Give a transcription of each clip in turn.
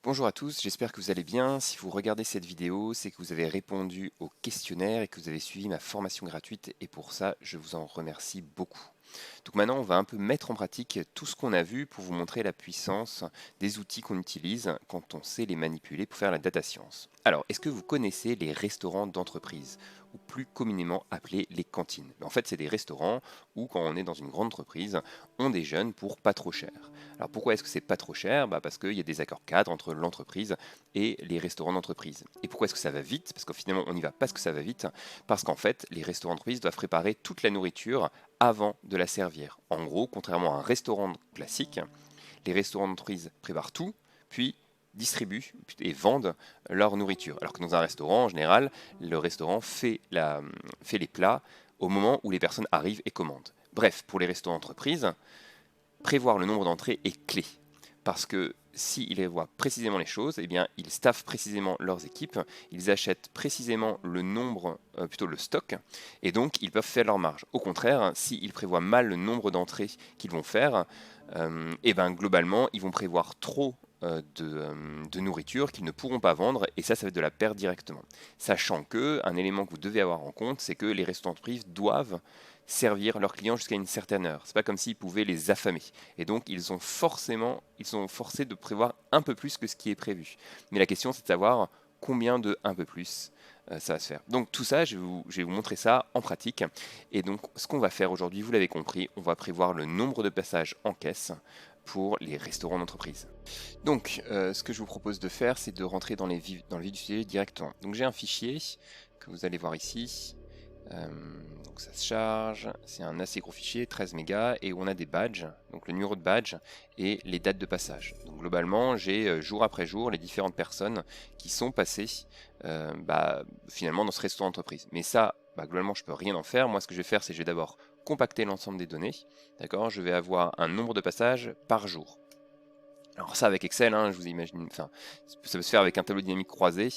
Bonjour à tous, j'espère que vous allez bien. Si vous regardez cette vidéo, c'est que vous avez répondu au questionnaire et que vous avez suivi ma formation gratuite et pour ça, je vous en remercie beaucoup. Donc maintenant, on va un peu mettre en pratique tout ce qu'on a vu pour vous montrer la puissance des outils qu'on utilise quand on sait les manipuler pour faire la data science. Alors, est-ce que vous connaissez les restaurants d'entreprise ou plus communément appelés les cantines? En fait, c'est des restaurants où, quand on est dans une grande entreprise, on déjeune pour pas trop cher. Alors pourquoi est-ce que c'est pas trop cher? Parce qu'il y a des accords cadres entre l'entreprise et les restaurants d'entreprise. Et pourquoi est-ce que ça va vite? Parce que finalement on y va parce que ça va vite, parce qu'en fait les restaurants d'entreprise doivent préparer toute la nourriture avant de la servir. En gros, contrairement à un restaurant classique, les restaurants d'entreprise préparent tout, puis distribuent et vendent leur nourriture. Alors que dans un restaurant, en général, le restaurant fait les plats au moment où les personnes arrivent et commandent. Bref, pour les restaurants d'entreprise, prévoir le nombre d'entrées est clé. Parce que s'ils voient précisément les choses, eh bien, ils staffent précisément leurs équipes, ils achètent précisément le nombre, plutôt le stock, et donc ils peuvent faire leur marge. Au contraire, s'ils prévoient mal le nombre d'entrées qu'ils vont faire, et ben, globalement, ils vont prévoir trop de nourriture qu'ils ne pourront pas vendre, et ça va être de la perte directement. Sachant que, un élément que vous devez avoir en compte, c'est que les restaurants d'entreprise doivent servir leurs clients jusqu'à une certaine heure. C'est pas comme s'ils pouvaient les affamer. Et donc ils sont forcés de prévoir un peu plus que ce qui est prévu. Mais la question c'est de savoir combien de un peu plus ça va se faire. Donc tout ça, je vais vous montrer ça en pratique. Et donc ce qu'on va faire aujourd'hui, vous l'avez compris, on va prévoir le nombre de passages en caisse pour les restaurants d'entreprise. Donc ce que je vous propose de faire, c'est de rentrer dans le vif du sujet directement. Donc j'ai un fichier que vous allez voir ici. Donc ça se charge, c'est un assez gros fichier, 13 mégas, et où on a des badges, donc le numéro de badge et les dates de passage. Donc globalement, j'ai jour après jour les différentes personnes qui sont passées finalement dans ce restaurant d'entreprise. Mais ça, globalement, je peux rien en faire. Moi, ce que je vais faire, c'est que je vais d'abord compacter l'ensemble des données. D'accord? Je vais avoir un nombre de passages par jour. Alors ça avec Excel, je vous imagine, enfin, ça peut se faire avec un tableau dynamique croisé,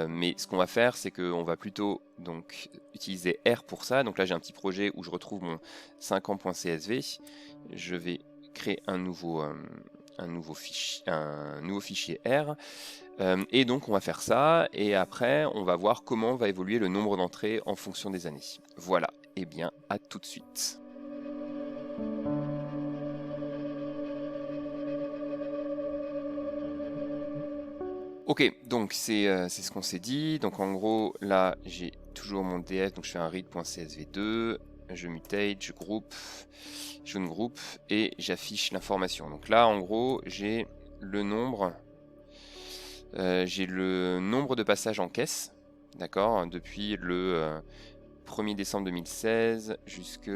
mais ce qu'on va faire, c'est qu'on va plutôt donc utiliser R pour ça. Donc là j'ai un petit projet où je retrouve mon 50.csv. Je vais créer un nouveau fichier R, et donc on va faire ça, et après on va voir comment va évoluer le nombre d'entrées en fonction des années. Voilà, et bien à tout de suite. Ok, donc c'est ce qu'on s'est dit. Donc en gros, là j'ai toujours mon df, donc je fais un read.csv2, je mutate, je groupe, jaune groupe, et j'affiche l'information. Donc là en gros, j'ai le nombre de passages en caisse, d'accord, depuis le 1er décembre 2016 jusque,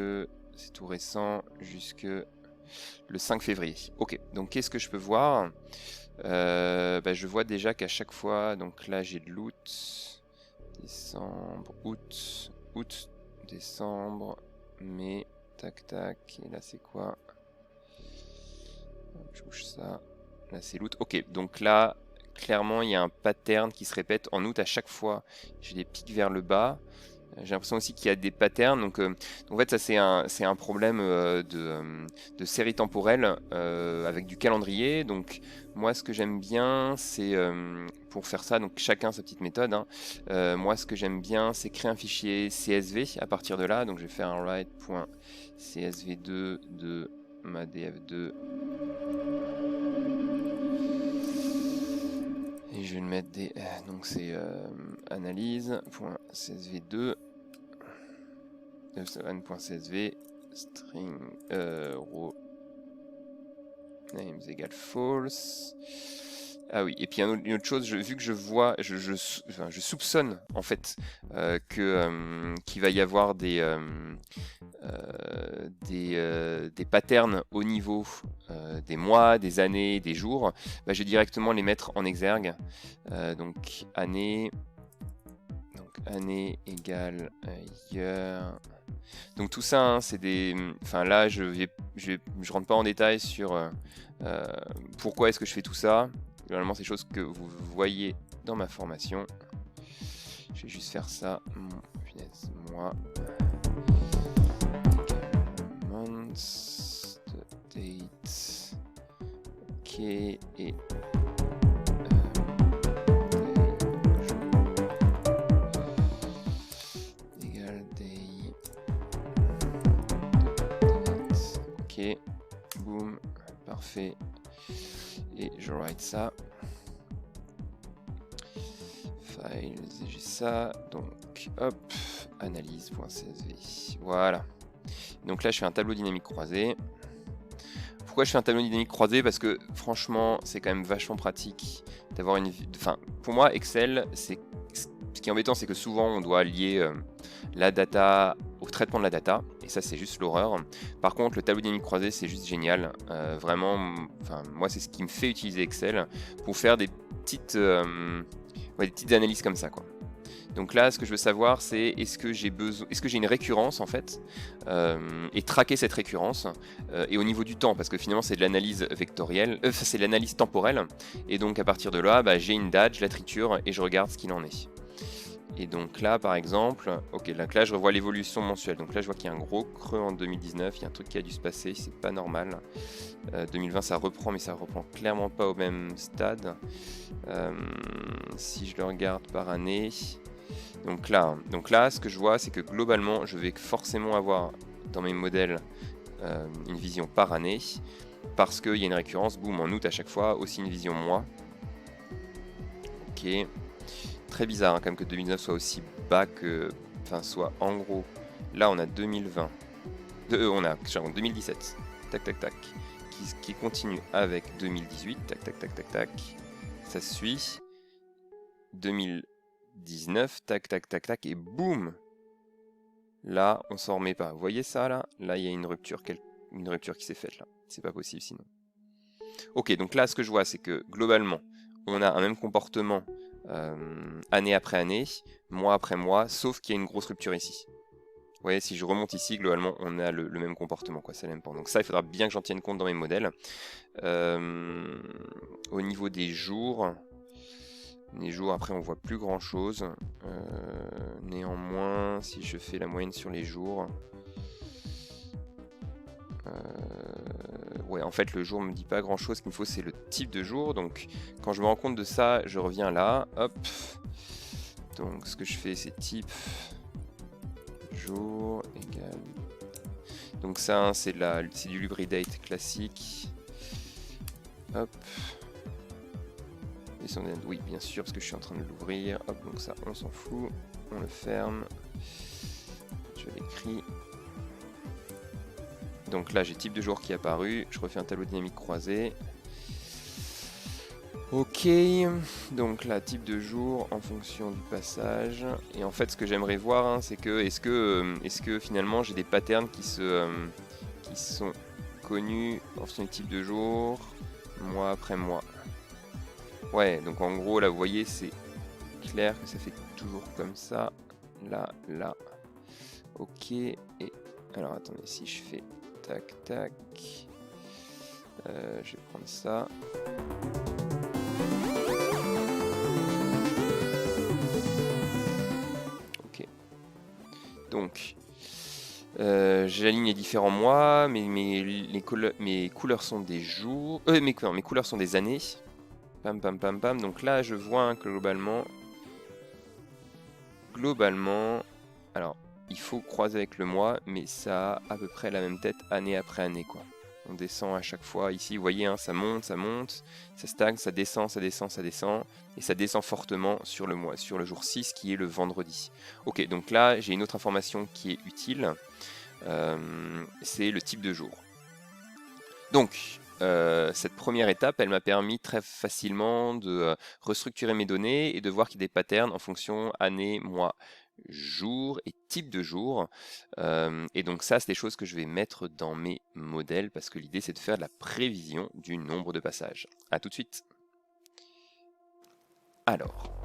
c'est tout récent, jusque le 5 février. Ok, donc qu'est-ce que je peux voir? Je vois déjà qu'à chaque fois, donc là j'ai de l'août, décembre, août, décembre, mai, tac tac, et là c'est quoi? Je bouge ça, là c'est l'août. Ok, donc là, clairement il y a un pattern qui se répète en août à chaque fois. J'ai des pics vers le bas. J'ai l'impression aussi qu'il y a des patterns, donc en fait ça c'est un problème de série temporelle avec du calendrier. Donc moi ce que j'aime bien c'est pour faire ça, donc chacun sa petite méthode, moi ce que j'aime bien c'est créer un fichier CSV à partir de là. Donc je vais faire un write.csv2 de ma df2 et je vais le mettre donc c'est analyse.csv2 1.csv string row names égale false. Ah oui, et puis une autre chose, vu que je vois, je soupçonne en fait qu'il va y avoir des patterns au niveau des mois, des années, des jours, je vais directement les mettre en exergue. Donc année égale year. Donc tout ça, c'est des. Enfin là, je rentre pas en détail sur pourquoi est-ce que je fais tout ça. Généralement, c'est des choses que vous voyez dans ma formation. Je vais juste faire ça. Mois. Month, date. Ok. Et parfait. Et je write ça. Files, et j'ai ça. Donc, hop, analyse.csv. Voilà. Donc là, je fais un tableau dynamique croisé. Pourquoi je fais un tableau dynamique croisé? Parce que franchement, c'est quand même vachement pratique d'avoir une... Enfin, pour moi, Excel, ce qui est embêtant, c'est que souvent, on doit lier la data au traitement de la data. Et ça, c'est juste l'horreur. Par contre, le tableau dynamique croisé, c'est juste génial. Vraiment, enfin, moi, c'est ce qui me fait utiliser Excel pour faire des petites analyses comme ça, quoi. Donc là, ce que je veux savoir, c'est est-ce que j'ai une récurrence en fait, et traquer cette récurrence, et au niveau du temps, parce que finalement c'est de l'analyse vectorielle, c'est de l'analyse temporelle, et donc à partir de là, bah, j'ai une date, je la triture et je regarde ce qu'il en est. Et donc là, par exemple, ok, donc là je revois l'évolution mensuelle. Donc là, je vois qu'il y a un gros creux en 2019, il y a un truc qui a dû se passer, c'est pas normal. 2020, ça reprend, mais ça reprend clairement pas au même stade. Si je le regarde par année. Donc là, ce que je vois, c'est que globalement, je vais forcément avoir dans mes modèles une vision par année, parce qu'il y a une récurrence, boum, en août à chaque fois, aussi une vision mois. Ok, très bizarre hein, quand même que 2009 soit aussi bas que, enfin, soit en gros, là on a 2020, on a 2017, tac tac tac, qui continue avec 2018, tac tac tac tac tac, ça suit, 2019, tac tac tac tac, et boum, là on s'en remet pas. Vous voyez ça là? Là il y a une rupture qui s'est faite là. C'est pas possible sinon. Ok, donc là ce que je vois c'est que globalement on a un même comportement année après année, mois après mois, sauf qu'il y a une grosse rupture ici. Vous voyez, si je remonte ici, globalement on a le même comportement, quoi, c'est le même point. Donc ça il faudra bien que j'en tienne compte dans mes modèles. Au niveau des jours, après on voit plus grand chose. Néanmoins, si je fais la moyenne sur les jours, ouais, en fait le jour me dit pas grand chose. Ce qu'il me faut c'est le type de jour. Donc quand je me rends compte de ça, je reviens là, hop. Donc ce que je fais c'est type jour égale. Donc ça hein, c'est du LubriDate classique. Hop. Oui, bien sûr, parce que je suis en train de l'ouvrir. Hop, donc ça, on s'en fout. On le ferme. Je l'écris. Donc là, j'ai type de jour qui est apparu. Je refais un tableau dynamique croisé. Ok. Donc là, type de jour en fonction du passage. Et en fait, ce que j'aimerais voir, hein, c'est que est-ce que finalement j'ai des patterns qui sont connus en fonction du type de jour, mois après mois. Ouais, donc en gros, là, vous voyez, c'est clair que ça fait toujours comme ça. Là, là. Ok. Et alors, attendez, si je fais tac, tac. Je vais prendre ça. Ok. Donc, j'aligne les différents mois, mes couleurs sont des jours. Mes couleurs sont des années. Pam pam pam pam. Donc là je vois hein, que globalement, alors il faut croiser avec le mois, mais ça a à peu près la même tête année après année quoi. On descend à chaque fois. Ici vous voyez hein, ça monte, ça stagne, ça descend, ça descend, ça descend, et ça descend fortement sur le mois, sur le jour 6 qui est le vendredi. Ok, donc là j'ai une autre information qui est utile, c'est le type de jour. Donc cette première étape, elle m'a permis très facilement de restructurer mes données et de voir qu'il y a des patterns en fonction année, mois, jour et type de jour. Et donc ça, c'est des choses que je vais mettre dans mes modèles parce que l'idée, c'est de faire de la prévision du nombre de passages. A tout de suite. Alors,